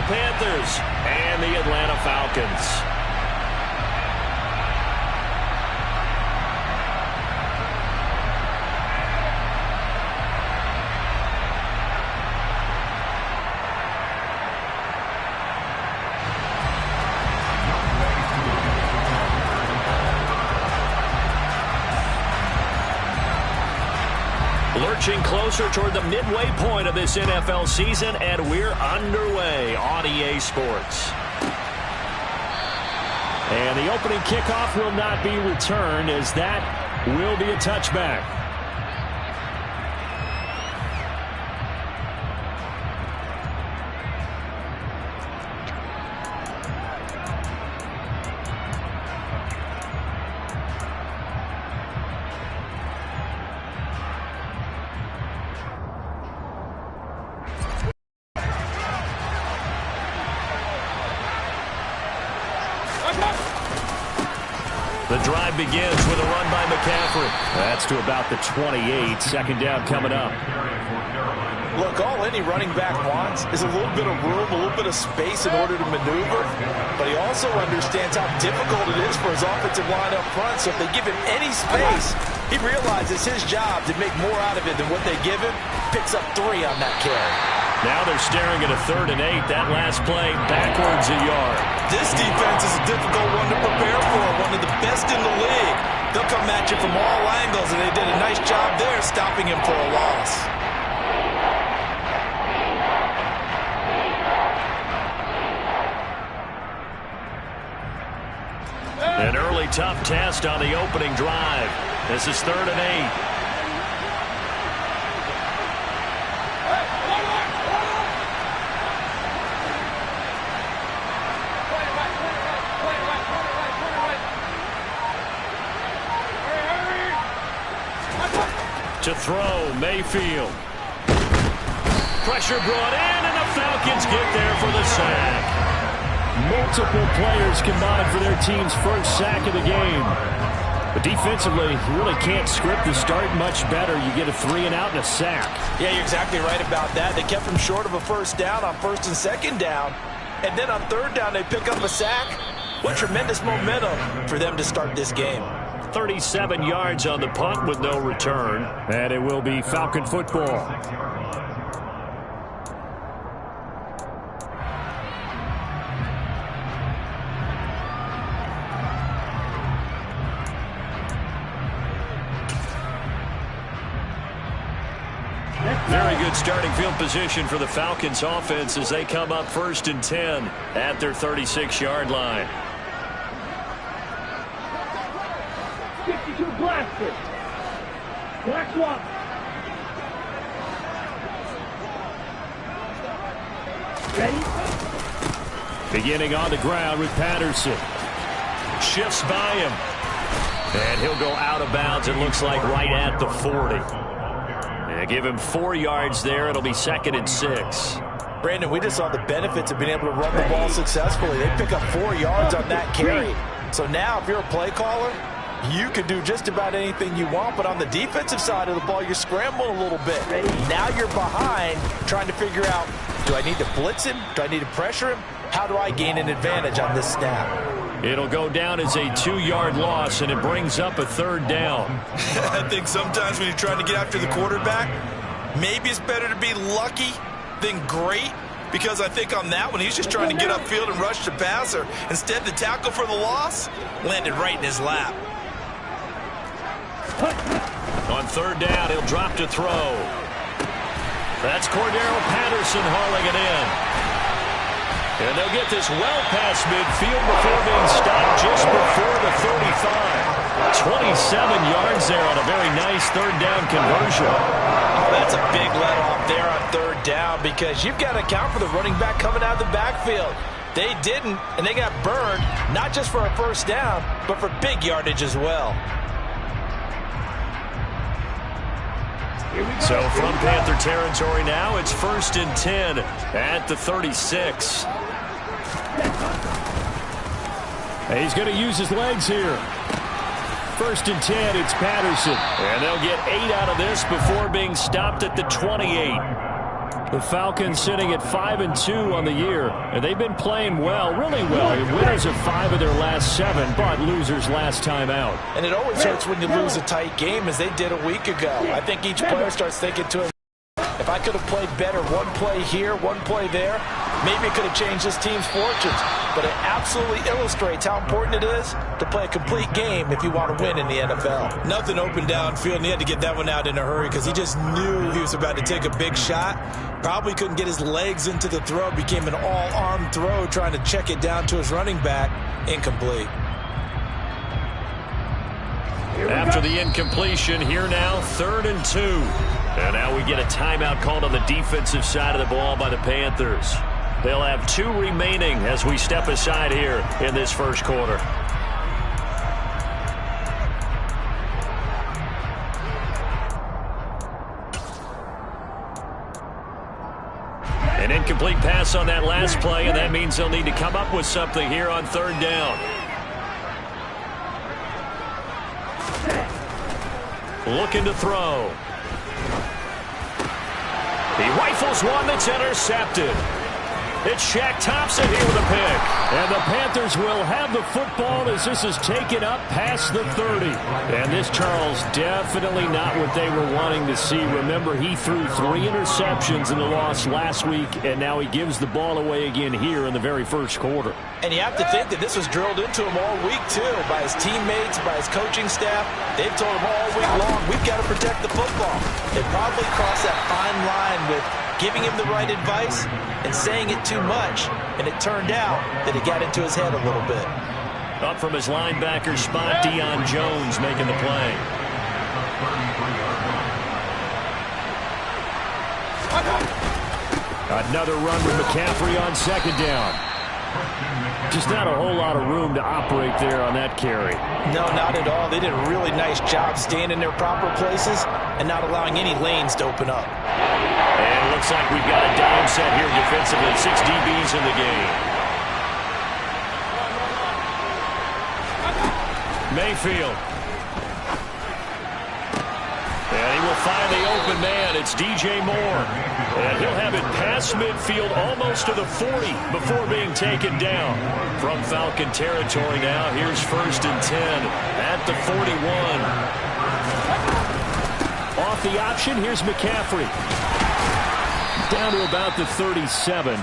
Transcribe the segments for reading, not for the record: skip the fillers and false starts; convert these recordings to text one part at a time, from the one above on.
Panthers and the Atlanta Falcons. Lurching closer toward the midway point of this NFL season, and we're underway on EA Sports. And the opening kickoff will not be returned, as that will be a touchback. The drive begins with a run by McCaffrey. That's to about the 28. Second down coming up. Look, all any running back wants is a little bit of room, a little bit of space in order to maneuver. But he also understands how difficult it is for his offensive line up front. So if they give him any space, he realizes his job to make more out of it than what they give him. Picks up 3 on that carry. Now they're staring at a 3rd and 8. That last play, backwards a yard. This defense is a difficult one to prepare for, one of the best in the league. They'll come at you from all angles, and they did a nice job there stopping him for a loss. An early tough test on the opening drive. This is 3rd and 8. To throw, Mayfield. Pressure brought in, and the Falcons get there for the sack. Multiple players combined for their team's first sack of the game. But defensively, you really can't script the start much better. You get a 3 and out and a sack. Yeah, you're exactly right about that. They kept them short of a first down on 1st and 2nd down. And then on 3rd down, they pick up a sack. What tremendous momentum for them to start this game. 37 yards on the punt with no return. And it will be Falcon football. Very good starting field position for the Falcons offense as they come up 1st and 10 at their 36-yard line. Black one. Ready? Beginning on the ground with Patterson. Shifts by him. And he'll go out of bounds, it looks like, right at the 40. And give him 4 yards there. It'll be 2nd and 6. Brandon, we just saw the benefits of being able to run the ball successfully. They pick up 4 yards on that carry. So now if you're a play caller, you can do just about anything you want, but on the defensive side of the ball, you're scrambling a little bit. Now you're behind, trying to figure out, do I need to blitz him? Do I need to pressure him? How do I gain an advantage on this snap? It'll go down as a 2-yard loss, and it brings up a 3rd down. I think sometimes when you're trying to get after the quarterback, maybe it's better to be lucky than great, because I think on that one, he's just trying to get upfield and rush the passer. Instead, the tackle for the loss landed right in his lap. On 3rd down, he'll drop to throw. That's Cordero Patterson hauling it in. And they'll get this well past midfield before being stopped just before the 35. 27 yards there on a very nice 3rd down conversion. Oh, that's a big let off there on 3rd down, because you've got to account for the running back coming out of the backfield. They didn't, and they got burned, not just for a 1st down, but for big yardage as well. So from Panther territory now, it's 1st and 10 at the 36. He's going to use his legs here. 1st and 10, it's Patterson. And they'll get 8 out of this before being stopped at the 28. The Falcons sitting at 5-2 on the year, and they've been playing well, really well. Winners of 5 of their last 7, but losers last time out. And it always hurts when you lose a tight game, as they did a week ago. I think each player starts thinking to himself, if I could have played better one play here, one play there, maybe it could have changed this team's fortunes. But it absolutely illustrates how important it is to play a complete game if you want to win in the NFL. Nothing open downfield, and he had to get that one out in a hurry because he just knew he was about to take a big shot. Probably couldn't get his legs into the throw. Became an all-arm throw trying to check it down to his running back. Incomplete. After the incompletion, here now, 3rd and 2. And now we get a timeout called on the defensive side of the ball by the Panthers. They'll have 2 remaining as we step aside here in this first quarter. An incomplete pass on that last play, and that means they'll need to come up with something here on 3rd down. Looking to throw. He rifles one that's intercepted. It's Shaq Thompson here with a pick. And the Panthers will have the football as this is taken up past the 30. And this, Charles, definitely not what they were wanting to see. Remember, he threw 3 interceptions in the loss last week, and now he gives the ball away again here in the very first quarter. And you have to think that this was drilled into him all week, too, by his teammates, by his coaching staff. They've told him all week long, we've got to protect the football. They probably crossed that fine line with giving him the right advice and saying it too much. And it turned out that it got into his head a little bit. Up from his linebacker spot, Deion Jones making the play. Another run with McCaffrey on 2nd down. Just not a whole lot of room to operate there on that carry. No, not at all. They did a really nice job staying in their proper places and not allowing any lanes to open up. And it looks like we've got a down set here defensively. 6 DBs in the game. Mayfield. And he will find the open man. It's DJ Moore. And he'll have it past midfield almost to the 40 before being taken down. From Falcon territory now, here's 1st and 10 at the 41. Off the option, here's McCaffrey. Down to about the 37.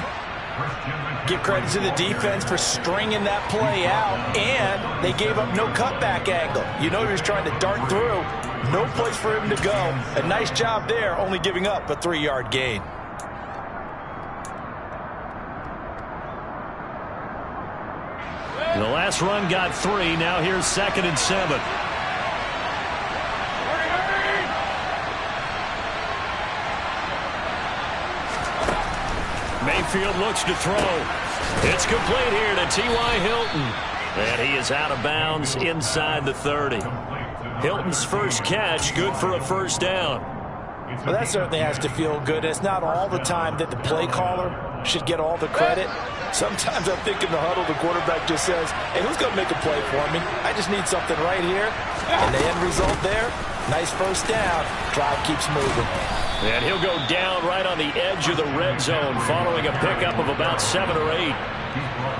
Give credit to the defense for stringing that play out, and they gave up no cutback angle. You know he was trying to dart through. No place for him to go. A nice job there, only giving up a 3-yard gain. The last run got 3. Now here's 2nd and 7. Mayfield looks to throw. It's complete here to T.Y. Hilton. And he is out of bounds inside the 30. Hilton's first catch, good for a 1st down. Well, that certainly has to feel good. It's not all the time that the play caller should get all the credit. Sometimes I think in the huddle, the quarterback just says, hey, who's going to make a play for me? I just need something right here. And the end result there, nice 1st down. Drive keeps moving. And he'll go down right on the edge of the red zone following a pickup of about 7 or 8.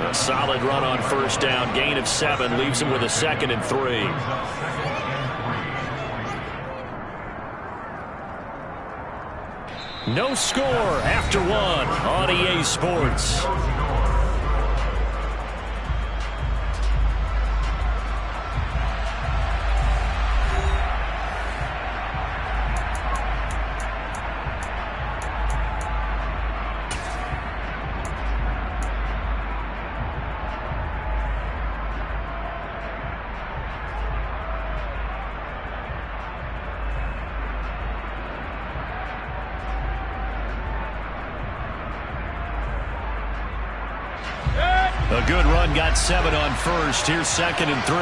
A solid run on 1st down. Gain of 7 leaves him with a 2nd and 3. No score after 1 on EA Sports. A good run, got 7 on 1st. Here's 2nd and 3.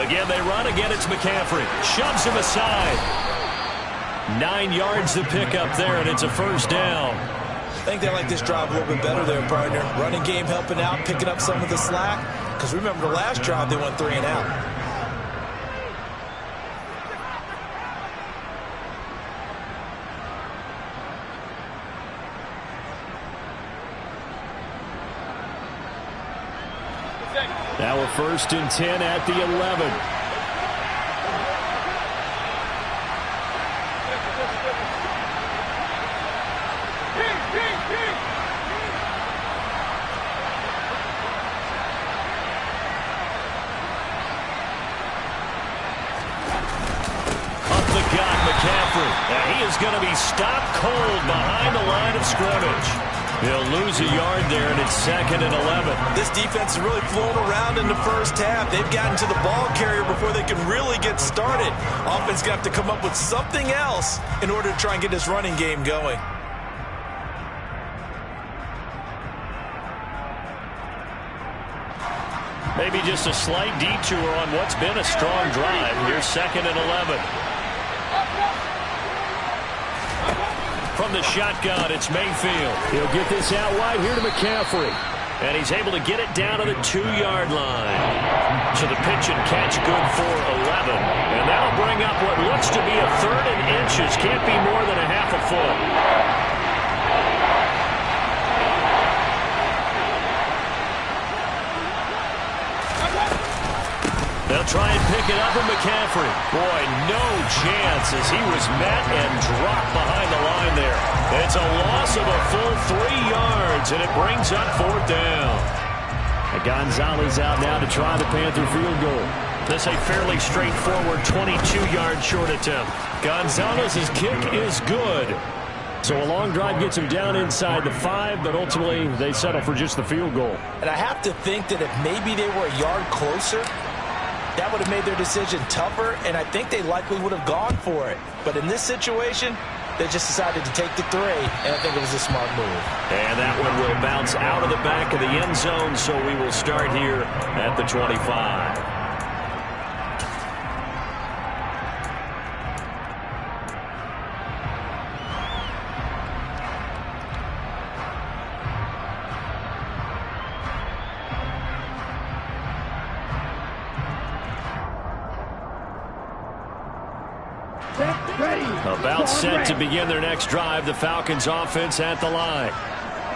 Again, they run. Again, it's McCaffrey. Shoves him aside. 9 yards to pick up there, and it's a 1st down. I think they like this drive a little bit better there, partner. Running game helping out, picking up some of the slack. Because remember, the last drive, they went 3 and out. Now a 1st and 10 at the 11. McCaffrey. Now he is going to be stopped cold behind the line of scrimmage. He'll lose a yard there, and it's 2nd and 11. This defense is really flown around in the first half. They've gotten to the ball carrier before they can really get started. Offense going to have to come up with something else in order to try and get this running game going. Maybe just a slight detour on what's been a strong drive. Here's 2nd and 11. From the shotgun, it's Mayfield. He'll get this out wide here to McCaffrey. And he's able to get it down to the 2-yard line. So the pitch and catch good for 11. And that'll bring up what looks to be a 3rd and inches. Can't be more than a half a foot. They'll try and pick it up with McCaffrey. Boy, no chance as he was met and dropped behind the line there. It's a loss of a full 3 yards, and it brings up 4th down. And Gonzalez out now to try the Panther field goal. This a fairly straightforward 22-yard short attempt. Gonzalez's kick is good. So a long drive gets him down inside the 5, but ultimately they settle for just the field goal. And I have to think that if maybe they were a yard closer, that would have made their decision tougher, and I think they likely would have gone for it. But in this situation, they just decided to take the 3, and I think it was a smart move. And that one will bounce out of the back of the end zone, so we will start here at the 25. About set to begin their next drive, the Falcons offense at the line.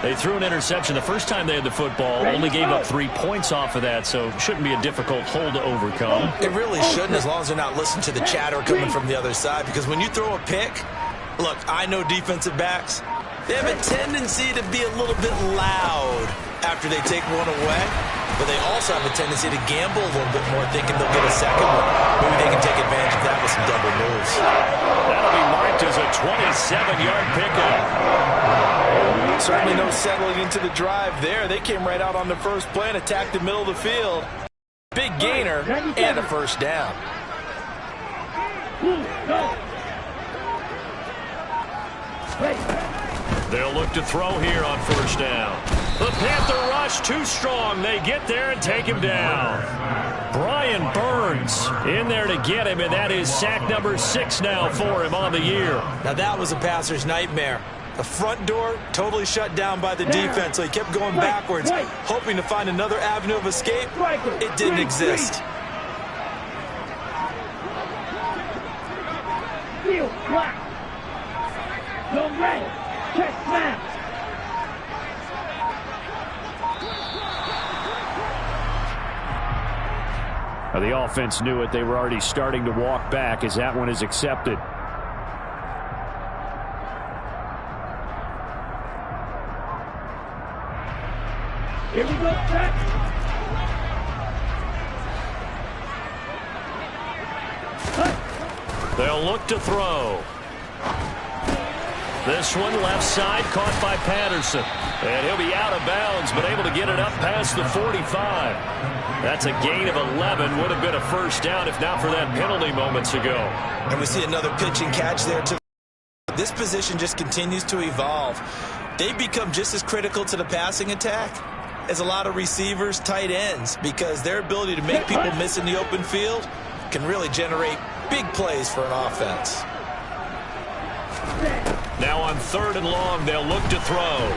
They threw an interception the first time they had the football, only gave up 3 points off of that, so shouldn't be a difficult hole to overcome. It really shouldn't, as long as they're not listening to the chatter coming from the other side, because when you throw a pick, look, I know defensive backs, they have a tendency to be a little bit loud after they take one away, but they also have a tendency to gamble a little bit more, thinking they'll get a second one. Maybe they can take advantage of that with some double moves. That'll be marked as a 27-yard pickup. Certainly no settling into the drive there. They came right out on the first play and attacked the middle of the field. Big gainer and a 1st down. They'll look to throw here on 1st down. The Panther rush too strong. They get there and take him down. Brian Burns in there to get him, and that is sack number 6 now for him on the year. Now that was a passer's nightmare. The front door totally shut down by the defense, so he kept going backwards, hoping to find another avenue of escape. It didn't exist. Field block. No red. Check snap. Now the offense knew it. They were already starting to walk back as that one is accepted. Here we go, set. They'll look to throw. This one left side caught by Patterson. And he'll be out of bounds, but able to get it up past the 45. That's a gain of 11. Would have been a 1st down if not for that penalty moments ago. And we see another pitch and catch there. This position just continues to evolve. They become just as critical to the passing attack as a lot of receivers, tight ends, because their ability to make people miss in the open field can really generate big plays for an offense. Now on 3rd and long, they'll look to throw.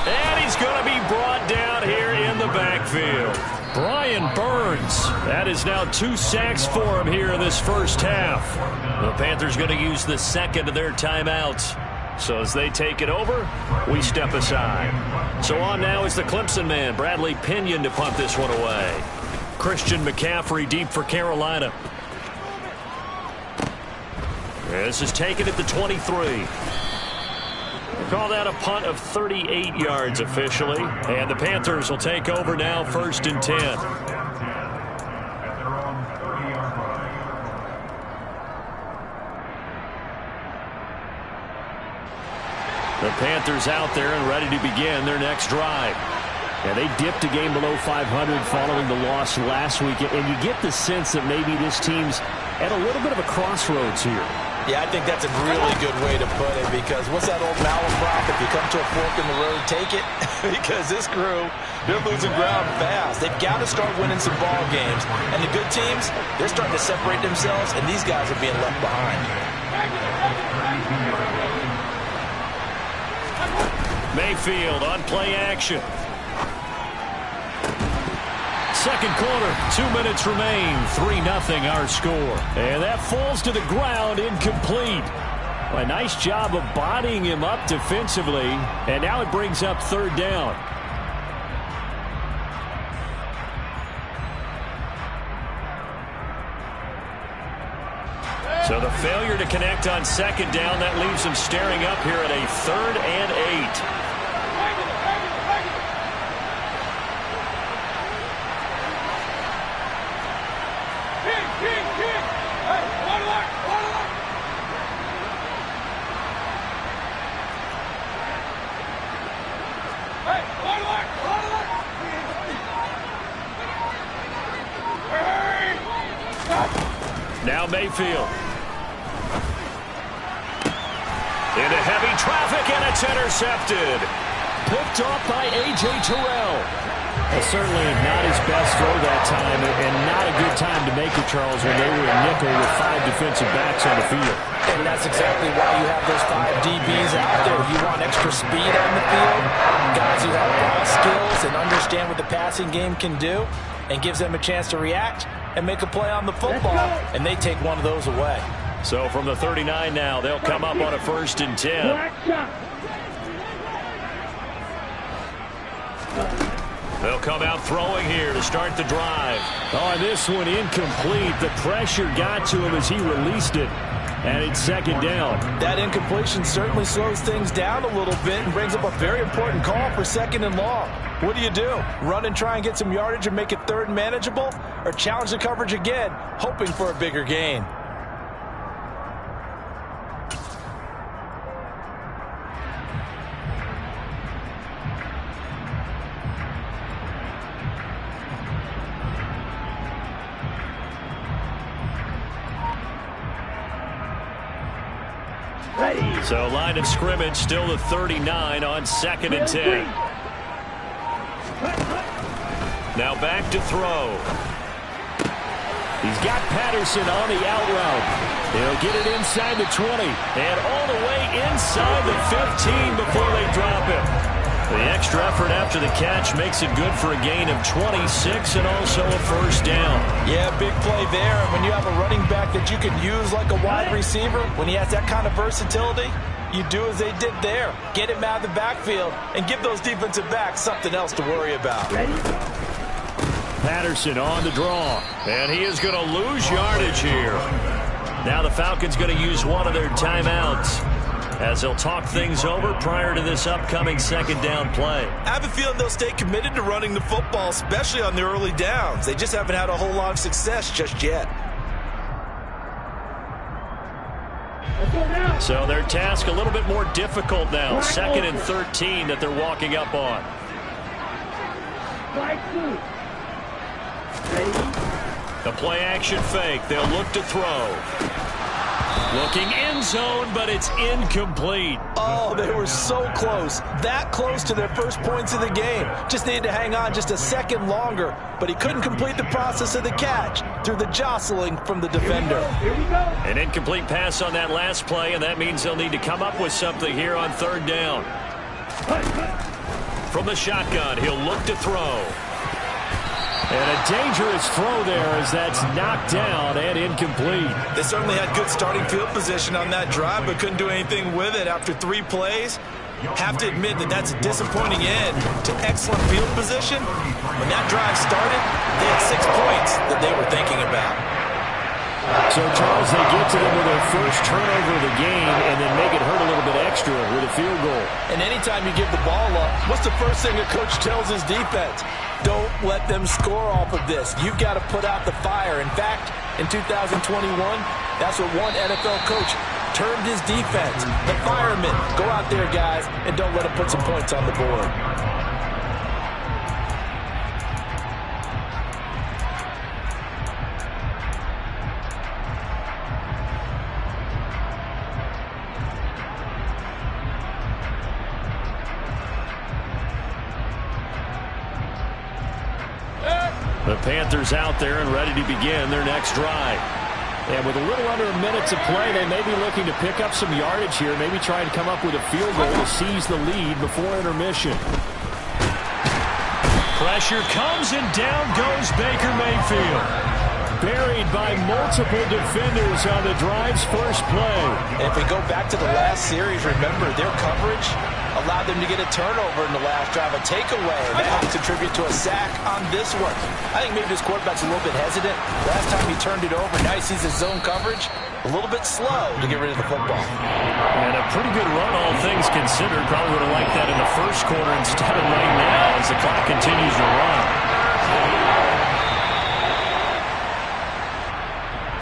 And he's going to be brought down here in the backfield. Brian Burns. That is now 2 sacks for him here in this first half. The Panthers going to use the second of their timeouts. So as they take it over, we step aside. So on now is the Clemson man, Bradley Pinion, to punt this one away. Christian McCaffrey deep for Carolina. This is taken at the 23. Call that a punt of 38 yards officially. And the Panthers will take over now, 1st and 10. The Panthers out there and ready to begin their next drive. Yeah, they dipped a game below 500 following the loss last week, and you get the sense that maybe this team's at a little bit of a crossroads here. Yeah, I think that's a really good way to put it, because what's that old malaprop? If you come to a fork in the road, take it. Because this crew, they're losing ground fast. They've got to start winning some ball games. And the good teams, they're starting to separate themselves, and these guys are being left behind. Mayfield on play action. Second quarter, 2 minutes remain. 3-0 our score. And that falls to the ground, incomplete. A nice job of bodying him up defensively. And now it brings up 3rd down. So the failure to connect on 2nd down, that leaves him staring up here at a 3rd and 8. Now Mayfield. Into heavy traffic, and it's intercepted. Picked off by A.J. Terrell. Certainly not his best throw that time, and not a good time to make it, Charles, when they were in nickel with 5 defensive backs on the field. And that's exactly why you have those 5 DBs out there. You want extra speed on the field, guys who have ball skills and understand what the passing game can do, and gives them a chance to react and make a play on the football, and they take one of those away. So from the 39 now, they'll come up on a 1st and 10. They'll come out throwing here to start the drive. Oh, and this one incomplete. The pressure got to him as he released it. And it's 2nd down. That incompletion certainly slows things down a little bit and brings up a very important call for 2nd and long. What do? Run and try and get some yardage and make it 3rd and manageable? Or challenge the coverage again, hoping for a bigger gain? So line of scrimmage still the 39 on 2nd and 10. Now back to throw. He's got Patterson on the out route. He'll get it inside the 20 and all the way inside the 15 before they drop it. The extra effort after the catch makes it good for a gain of 26 and also a 1st down. Yeah, big play there. And when you have a running back that you can use like a wide receiver, when he has that kind of versatility, you do as they did there. Get him out of the backfield and give those defensive backs something else to worry about. Patterson on the draw. And he is going to lose yardage here. Now the Falcons going to use one of their timeouts as they'll talk things over prior to this upcoming 2nd down play. I have a feeling they'll stay committed to running the football, especially on the early downs. They just haven't had a whole lot of success just yet. So their task a little bit more difficult now. 2nd and 13 that they're walking up on. The play action fake. They'll look to throw. Looking end zone, but it's incomplete. Oh, they were so close. That close to their first points of the game. Just needed to hang on just a second longer, but he couldn't complete the process of the catch through the jostling from the defender. An incomplete pass on that last play, and that means they'll need to come up with something here on 3rd down. From the shotgun, he'll look to throw. And a dangerous throw there as that's knocked down and incomplete. They certainly had good starting field position on that drive, but couldn't do anything with it after 3 plays. Have to admit that that's a disappointing end to excellent field position. When that drive started, they had 6 points that they were thinking about. So, Charles, they get to them with their first turnover of the game and then make it hurt a little bit extra with a field goal. And anytime you give the ball up, what's the first thing a coach tells his defense? Don't let them score off of this. You've got to put out the fire. In fact, in 2021, that's what one NFL coach termed his defense. The firemen. Go out there, guys, and don't let them put some points on the board. The Panthers out there and ready to begin their next drive. And with a little under a minute to play, they may be looking to pick up some yardage here, maybe try and come up with a field goal to seize the lead before intermission. Pressure comes and down goes Baker Mayfield. Buried by multiple defenders on the drive's first play. And if we go back to the last series, remember their coverage allowed them to get a turnover in the last drive, a takeaway. That helped contribute to a sack on this one. I think maybe this quarterback's a little bit hesitant. Last time he turned it over, now he sees his zone coverage a little bit slow to get rid of the football. And a pretty good run, all things considered. Probably would have liked that in the first quarter instead of right now as the clock continues to run.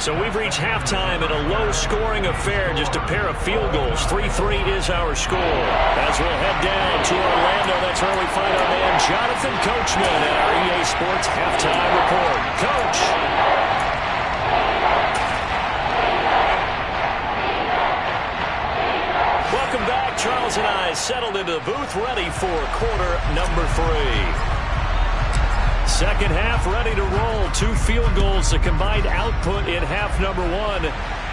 So we've reached halftime in a low-scoring affair, just a pair of field goals. 3-3 is our score. As we'll head down to Orlando, that's where we find our man Jonathan Coachman at our EA Sports Halftime Report. Coach. Welcome back. Charles and I settled into the booth, ready for quarter number 3. Second half ready to roll. 2 field goals, the combined output in half number 1.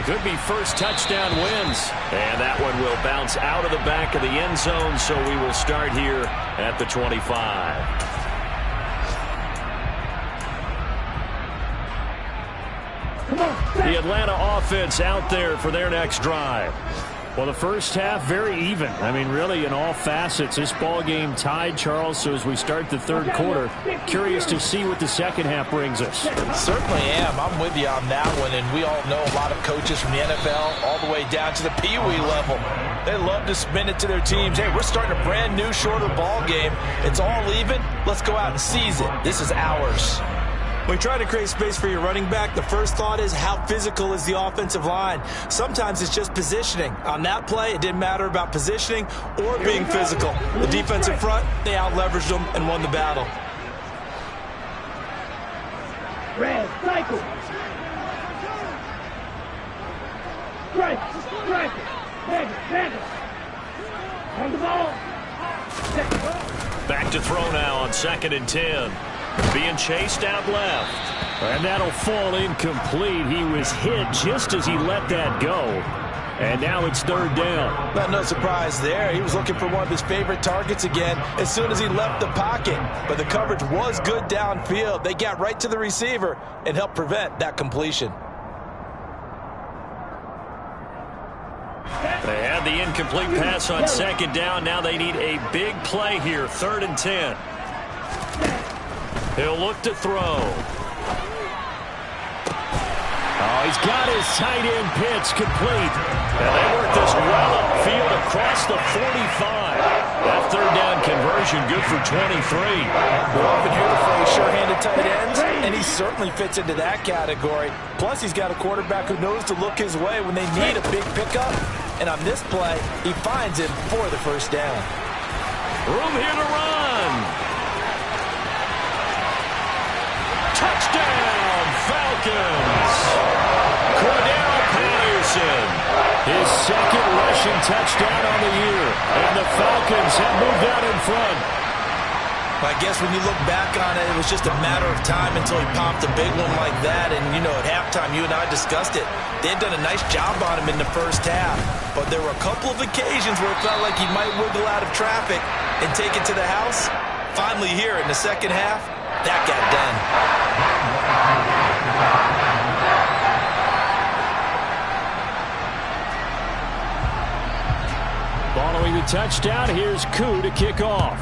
Could be first touchdown wins. And that one will bounce out of the back of the end zone, so we will start here at the 25. The Atlanta offense out there for their next drive. Well, the first half, very even. I mean, really, in all facets, this ball game tied, Charles. So as we start the third quarter, curious to see what the second half brings us. Certainly am. I'm with you on that one. And we all know a lot of coaches from the NFL all the way down to the Pee Wee level. They love to spin it to their teams. Hey, we're starting a brand new, shorter ball game. It's all even. Let's go out and seize it. This is ours. When you try to create space for your running back, the first thought is how physical is the offensive line. Sometimes it's just positioning. On that play, it didn't matter about positioning or being physical. The defensive front, they out-leveraged them and won the battle. Red, cycle. Strike it. Tag it. On the ball. Back to throw now on 2nd and 10. Being chased out left. And that'll fall incomplete. He was hit just as he let that go. And now it's 3rd down. But no surprise there. He was looking for one of his favorite targets again as soon as he left the pocket. But the coverage was good downfield. They got right to the receiver and helped prevent that completion. They had the incomplete pass on 2nd down. Now they need a big play here. 3rd and 10. He'll look to throw. Oh, he's got his tight end pitch complete. And they work this well upfield across the 45. That 3rd down conversion good for 23. We often hear the phrase sure-handed tight ends, and he certainly fits into that category. Plus, he's got a quarterback who knows to look his way when they need a big pickup. And on this play, he finds him for the 1st down. Room here to run. Touchdown, Falcons! Cordarrelle Patterson. His 2nd rushing touchdown on the year. And the Falcons have moved out in front. I guess when you look back on it, it was just a matter of time until he popped a big one like that. And, you know, at halftime, you and I discussed it. They had done a nice job on him in the first half. But there were a couple of occasions where it felt like he might wiggle out of traffic and take it to the house. Finally here in the second half, That got done. Following the touchdown, here's Koo to kick off.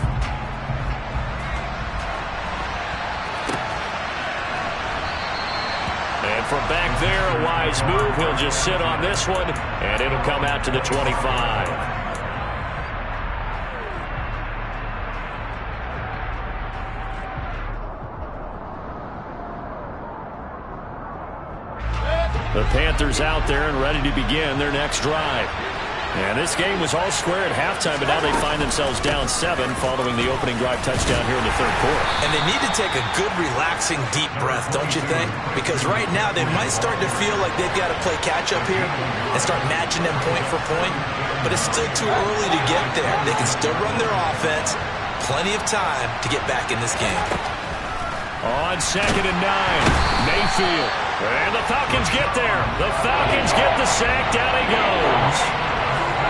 And from back there, a wise move. He'll just sit on this one, and it'll come out to the 25. The Panthers out there and ready to begin their next drive. And this game was all square at halftime, but now they find themselves down 7 following the opening drive touchdown here in the third quarter. And they need to take a good, relaxing, deep breath, don't you think? Because right now they might start to feel like they've got to play catch-up here and start matching them point for point. But it's still too early to get there. They can still run their offense. Plenty of time to get back in this game. On 2nd and 9, Mayfield. And the Falcons get there. The Falcons get the sack. Down he goes.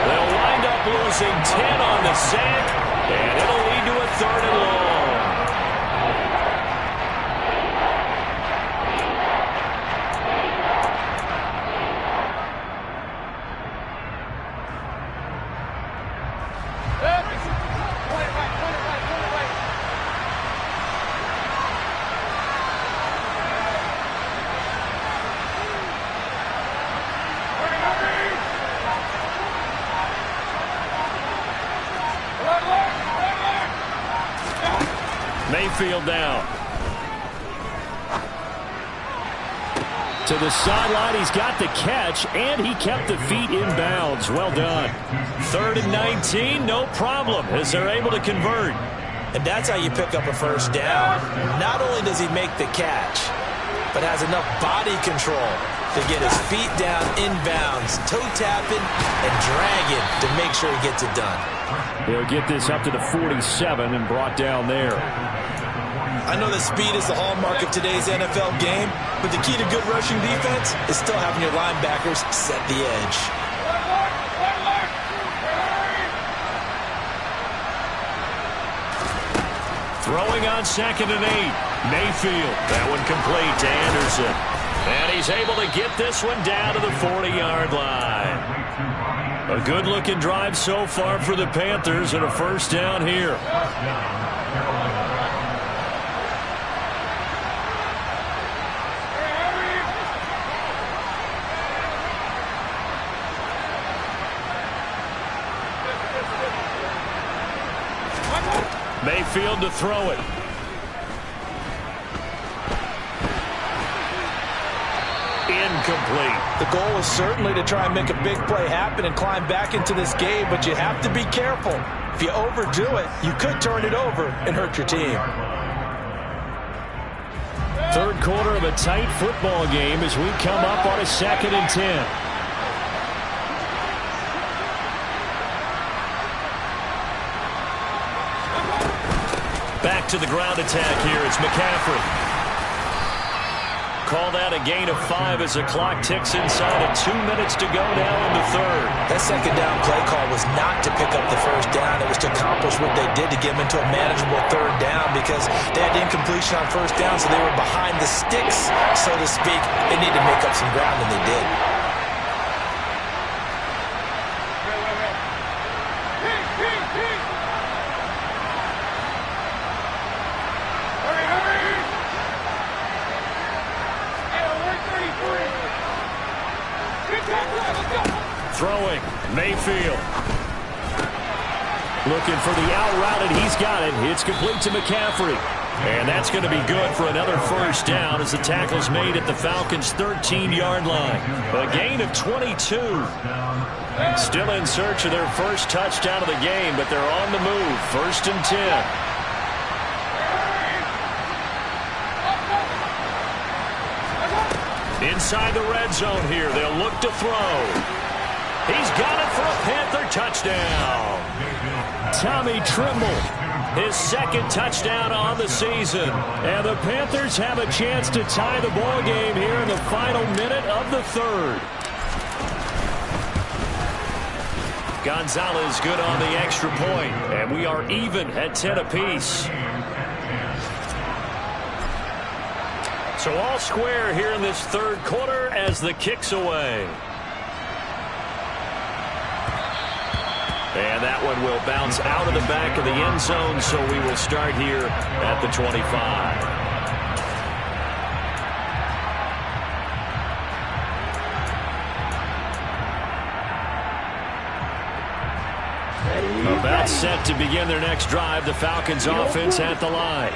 They'll wind up losing 10 on the sack, and it'll lead to a 3rd and long. Mayfield down. To the sideline, he's got the catch, and he kept the feet in bounds. Well done. 3rd and 19, no problem, as they're able to convert. And that's how you pick up a first down. Not only does he make the catch, but has enough body control to get his feet down in bounds, toe tapping and dragging to make sure he gets it done. He'll get this up to the 47 and brought down there. I know that speed is the hallmark of today's NFL game, but the key to good rushing defense is still having your linebackers set the edge. Throwing on 2nd and 8. Mayfield. That one complete to Anderson. And he's able to get this one down to the 40-yard line. A good-looking drive so far for the Panthers, and a first down here. Mayfield to throw it. Incomplete. The goal is certainly to try and make a big play happen and climb back into this game, but you have to be careful. If you overdo it, you could turn it over and hurt your team. Third quarter of a tight football game as we come up on a 2nd and 10. Back to the ground attack here. It's McCaffrey. Called out a gain of 5 as the clock ticks inside of 2 minutes to go now in the third. That second down play call was not to pick up the first down. It was to accomplish what they did to get them into a manageable third down because they had incompletion on first down, so they were behind the sticks, so to speak. They needed to make up some ground, and they did. Throwing, Mayfield. Looking for the out route, and he's got it. It's complete to McCaffrey. And that's going to be good for another first down as the tackle's made at the Falcons' 13-yard line. A gain of 22. Still in search of their first touchdown of the game, but they're on the move. 1st and 10. Inside the red zone here. They'll look to throw. He's got it for a Panther touchdown. Tommy Tremble, his 2nd touchdown on the season. And the Panthers have a chance to tie the ball game here in the final minute of the third. Gonzalez good on the extra point, and we are even at 10 apiece. So all square here in this third quarter as the kick's away. And that one will bounce out of the back of the end zone, so we will start here at the 25. About set to begin their next drive. The Falcons offense at the line.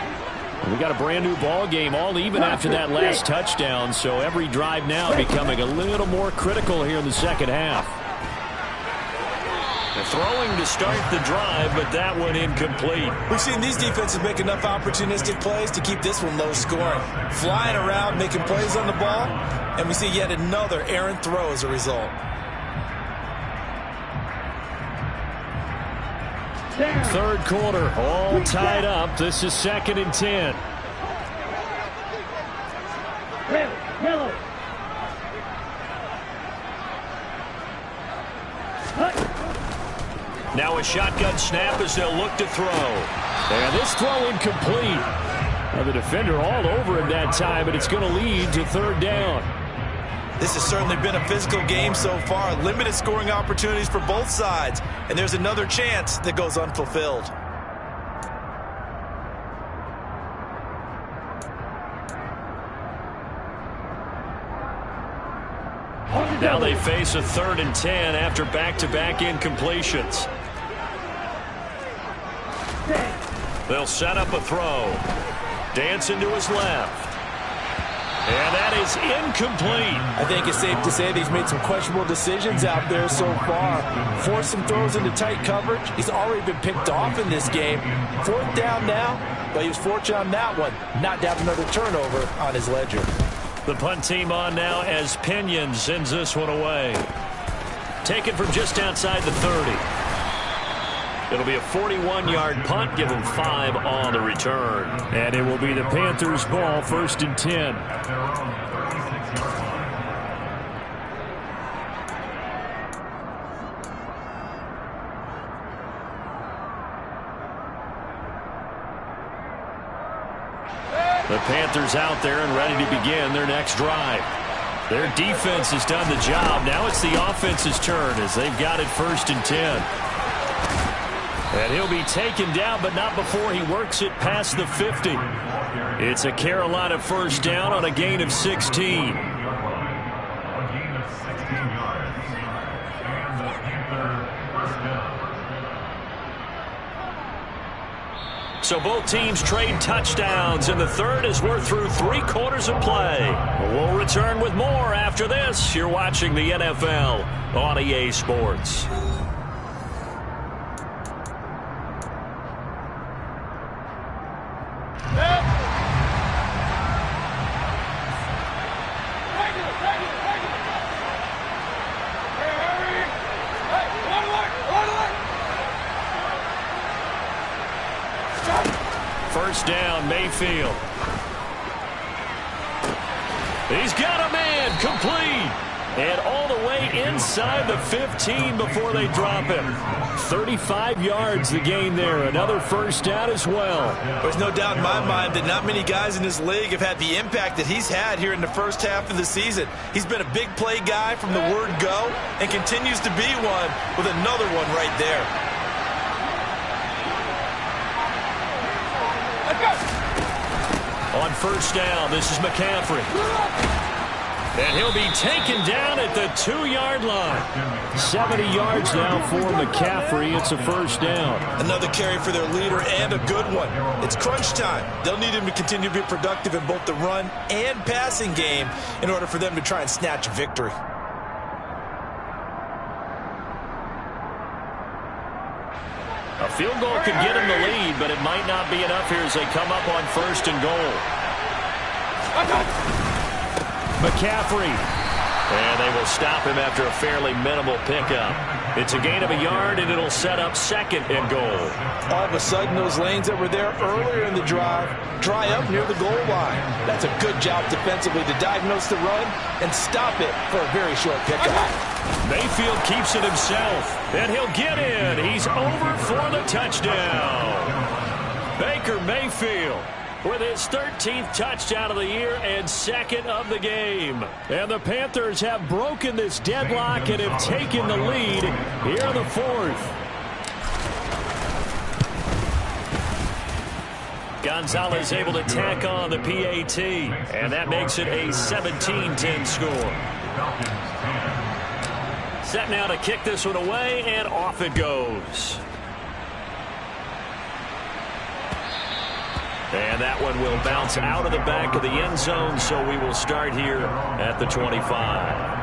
We got a brand new ball game, all even after that last touchdown. So every drive now becoming a little more critical here in the second half. They're throwing to start the drive, but that one incomplete. We've seen these defenses make enough opportunistic plays to keep this one low scoring. Flying around, making plays on the ball, and we see yet another errant throw as a result. Third quarter, all tied up. This is 2nd and 10. Red, yellow. Now a shotgun snap as they'll look to throw. And this throw incomplete. Now the defender all over him that time, but it's going to lead to 3rd down. This has certainly been a physical game so far. Limited scoring opportunities for both sides. And there's another chance that goes unfulfilled. Now they face a 3rd and 10 after back-to-back incompletions. They'll set up a throw. Dancing to his left. And that is incomplete. I think it's safe to say that he's made some questionable decisions out there so far. Forced some throws into tight coverage. He's already been picked off in this game. 4th down now, but he was fortunate on that one. Not to have another turnover on his ledger. The punt team on now as Pinion sends this one away. Taken from just outside the 30. It'll be a 41-yard punt, give them 5 on the return. And it will be the Panthers' ball, 1st and 10. The Panthers out there and ready to begin their next drive. Their defense has done the job. Now it's the offense's turn as they've got it 1st and 10. And he'll be taken down, but not before he works it past the 50. It's a Carolina 1st down on a gain of 16. So both teams trade touchdowns, and the third as we're through 3 quarters of play. We'll return with more after this. You're watching the NFL on EA Sports. First down, Mayfield. He's got a man, complete. And all the way inside the 15 before they drop him. 35 yards the gain there. Another first down as well. There's no doubt in my mind that not many guys in this league have had the impact that he's had here in the first half of the season. He's been a big play guy from the word go and continues to be one with another one right there. On first down, this is McCaffrey. And he'll be taken down at the 2-yard line. 70 yards now for McCaffrey. It's a first down. Another carry for their leader and a good one. It's crunch time. They'll need him to continue to be productive in both the run and passing game in order for them to try and snatch a victory. A field goal could get him the lead, but it might not be enough here as they come up on 1st and goal. McCaffrey. And they will stop him after a fairly minimal pickup. It's a gain of a yard, and it'll set up 2nd and goal. All of a sudden, those lanes that were there earlier in the drive dry up near the goal line. That's a good job defensively to diagnose the run and stop it for a very short pickup. Mayfield keeps it himself, and he'll get in. He's over for the touchdown. Baker Mayfield with his 13th touchdown of the year and second of the game. And the Panthers have broken this deadlock and have taken the lead here in the fourth. Gonzalez able to tack on the PAT, and that makes it a 17-10 score. Set now to kick this one away, and off it goes. And that one will bounce out of the back of the end zone, so we will start here at the 25.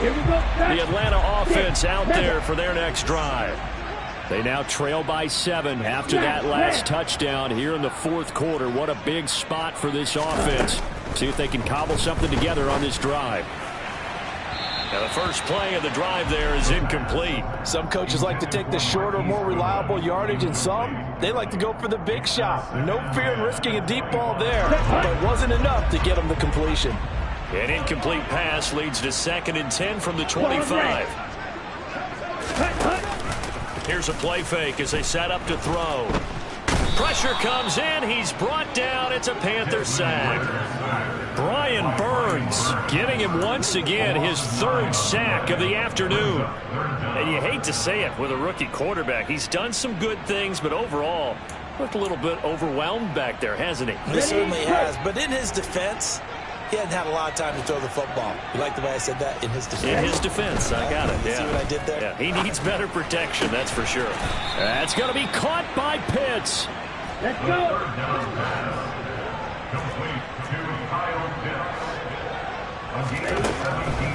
Here we go. The Atlanta offense out there for their next drive. They now trail by 7 after that last touchdown here in the fourth quarter. What a big spot for this offense. See if they can cobble something together on this drive. Now the first play of the drive there is incomplete. Some coaches like to take the shorter, more reliable yardage, and some, they like to go for the big shot. No fear in risking a deep ball there, but it wasn't enough to get them the completion. An incomplete pass leads to 2nd and 10 from the 25. Here's a play fake as they set up to throw. Pressure comes in. He's brought down. It's a Panther sack. Brian Burns giving him once again his 3rd sack of the afternoon. And you hate to say it with a rookie quarterback. He's done some good things, but overall looked a little bit overwhelmed back there, hasn't he? He certainly has. But in his defense, he hadn't had a lot of time to throw the football. You like the way I said that? In his defense. In his defense. I got it. Yeah. See what I did there? Yeah. He needs better protection, that's for sure. That's going to be caught by Pitts. Let's go.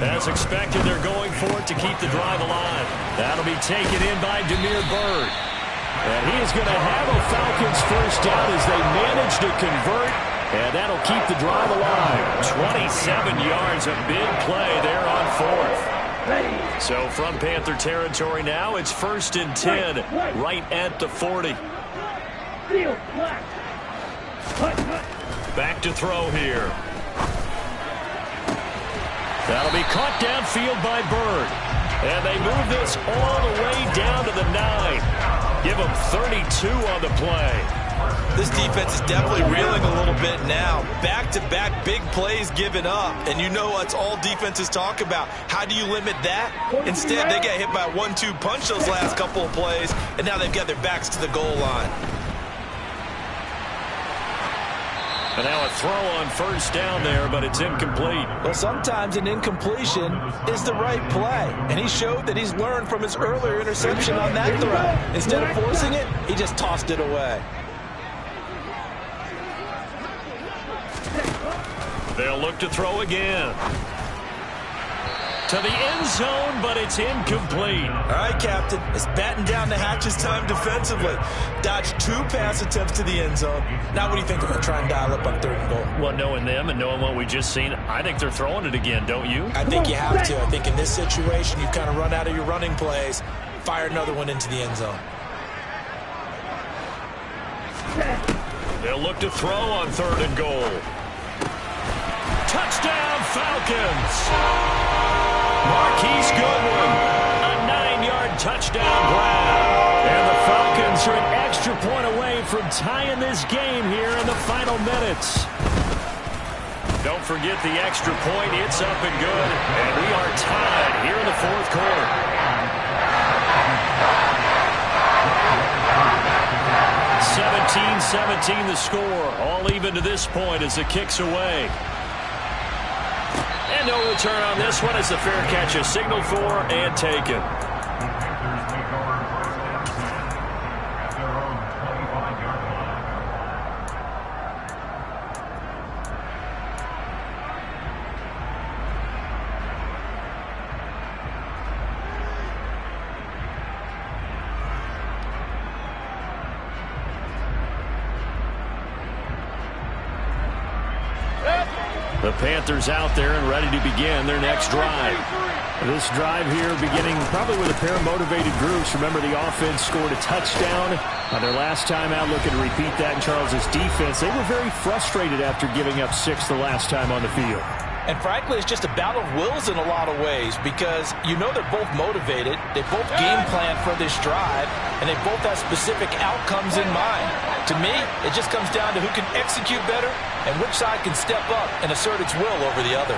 As expected, they're going for it to keep the drive alive. That'll be taken in by Damiere Byrd. And he is going to have a Falcons first down as they manage to convert. And that'll keep the drive alive. 27 yards, a big play there on 4th. So from Panther territory now, it's 1st and 10, right at the 40. Back to throw here. That'll be caught downfield by Byrd. And they move this all the way down to the 9. Give them 32 on the play. This defense is definitely reeling a little bit now. Back-to-back big plays given up. And you know what's all defenses talk about. How do you limit that? Instead, they get hit by a 1-2 punch those last couple of plays, and now they've got their backs to the goal line. And now a throw on first down there, but it's incomplete. Well, sometimes an incompletion is the right play. And he showed that he's learned from his earlier interception on that throw. Instead of forcing it, he just tossed it away. They'll look to throw again. To the end zone, but it's incomplete. All right, Captain. It's batten down the hatches time defensively. Dodged 2 pass attempts to the end zone. Now what do you think they're going to try and dial up on 3rd and goal? Well, knowing them and knowing what we just seen, I think they're throwing it again, don't you? I think you have to. I think in this situation, you kind of run out of your running plays, fire another one into the end zone. They'll look to throw on 3rd and goal. Touchdown, Falcons! Marquise Goodwin, a 9-yard touchdown grab. And the Falcons are an extra point away from tying this game here in the final minutes. Don't forget the extra point. It's up and good. And we are tied here in the fourth quarter. (17-17) the score. All even to this point as the kick's away. And no return on this one as the fair catch is signaled for and taken. The Panthers out there and ready to begin their next drive. This drive here beginning probably with a pair of motivated groups. Remember, the offense scored a touchdown on their last time out. Looking to repeat that in Charles's defense. They were very frustrated after giving up 6 the last time on the field. And frankly, it's just a battle of wills in a lot of ways because you know they're both motivated. They both game plan for this drive, and they both have specific outcomes in mind. To me, it just comes down to who can execute better and which side can step up and assert its will over the other.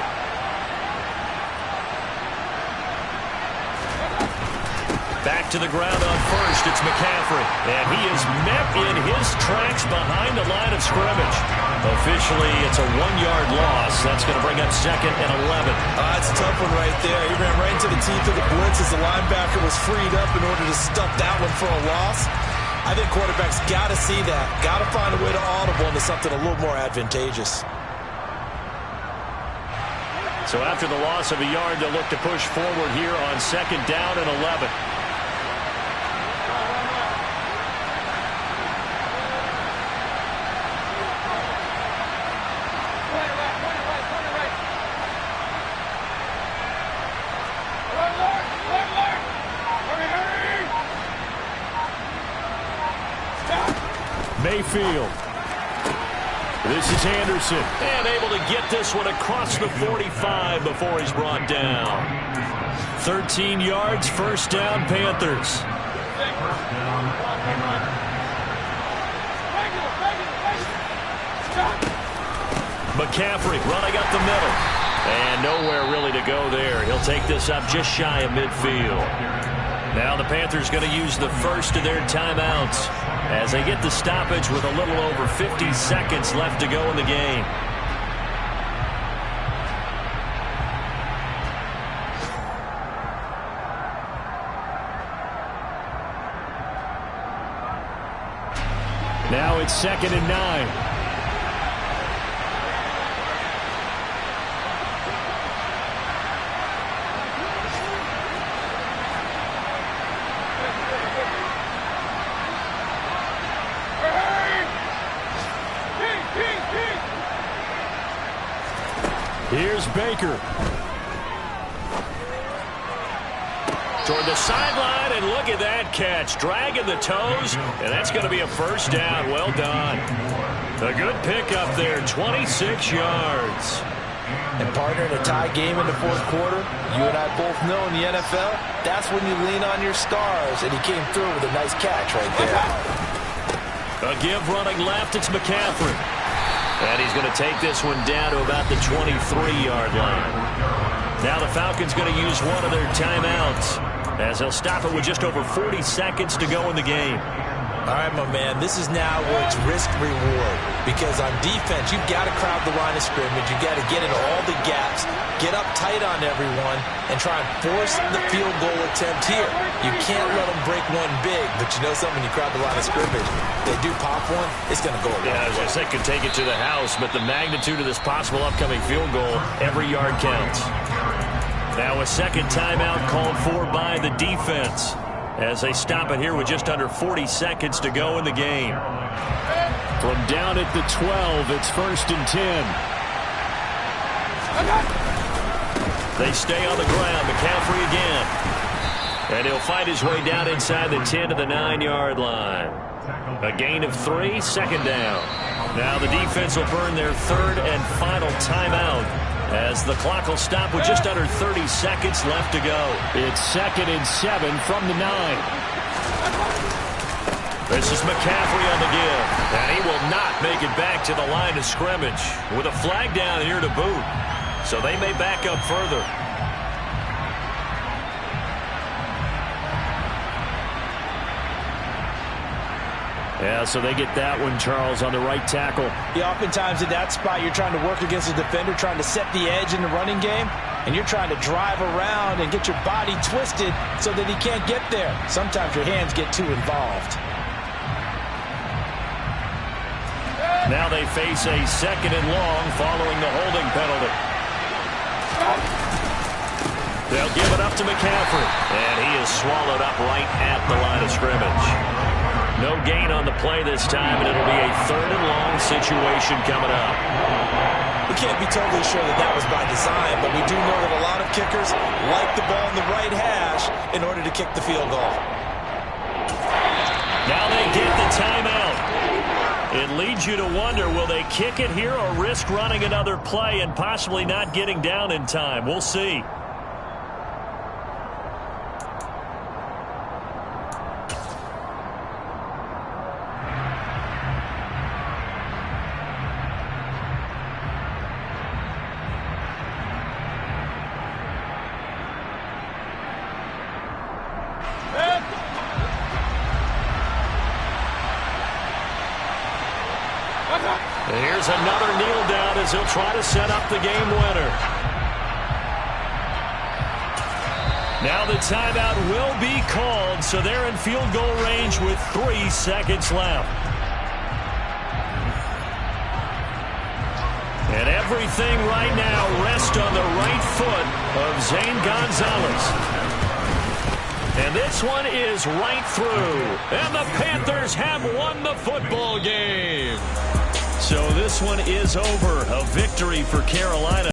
Back to the ground on first, it's McCaffrey. And he is met in his tracks behind the line of scrimmage. Officially, it's a 1-yard loss. That's going to bring up 2nd and 11. That's a tough one right there. He ran right into the teeth of the blitz as the linebacker was freed up in order to stuff that one for a loss. I think quarterbacks got to see that. Got to find a way to audible into something a little more advantageous. So after the loss of a yard, they'll look to push forward here on 2nd down and 11. Mayfield. This is Anderson. And able to get this one across the 45 before he's brought down. 13 yards, 1st down, Panthers. McCaffrey running up the middle. And nowhere really to go there. He'll take this up just shy of midfield. Now the Panthers going to use the first of their timeouts as they get the stoppage with a little over 50 seconds left to go in the game. Now it's 2nd and 9. Here's Baker. Toward the sideline, and look at that catch. Dragging the toes, and that's going to be a 1st down. Well done. A good pickup there, 26 yards. And partner, in a tie game in the 4th quarter, you and I both know in the NFL, that's when you lean on your stars, and he came through with a nice catch right there. A give running left, it's McCaffrey. And he's going to take this one down to about the 23-yard line. Now the Falcons going to use one of their timeouts as they'll stop it with just over 40 seconds to go in the game. All right, my man, this is now where it's risk-reward. Because on defense, you've got to crowd the line of scrimmage. You've got to get into all the gaps, get up tight on everyone, and try and force the field goal attempt here. You can't let them break one big, but you know something, when you crowd the line of scrimmage, they do pop one, it's going to go away. Yeah, I was going to say, could take it to the house, but the magnitude of this possible upcoming field goal, every yard counts. Now a 2nd timeout called for by the defense as they stop it here with just under 40 seconds to go in the game. From down at the 12, it's 1st and 10. They stay on the ground. McCaffrey again. And he'll fight his way down inside the 10 to the 9-yard line. A gain of 3, 2nd down. Now the defense will burn their 3rd and final timeout as the clock will stop with just under 30 seconds left to go. It's 2nd and 7 from the 9. This is McCaffrey on the give, and he will not make it back to the line of scrimmage with a flag down here to boot. So they may back up further. Yeah, so they get that one, Charles, on the right tackle. Yeah, oftentimes in that spot, you're trying to work against a defender, trying to set the edge in the running game, and you're trying to drive around and get your body twisted so that he can't get there. Sometimes your hands get too involved. Now they face a 2nd and long following the holding penalty. They'll give it up to McCaffrey, and he is swallowed up right at the line of scrimmage. No gain on the play this time, and it'll be a 3rd and long situation coming up. We can't be totally sure that that was by design, but we do know that a lot of kickers like the ball in the right hash in order to kick the field goal. Now they get the timeout. It leads you to wonder, will they kick it here or risk running another play and possibly not getting down in time? We'll see. And here's another kneel down as he'll try to set up the game winner. Now the timeout will be called, so they're in field goal range with 3 seconds left. And everything right now rests on the right foot of Zane Gonzalez. And this one is right through. And the Panthers have won the football game. So this one is over. A victory for Carolina.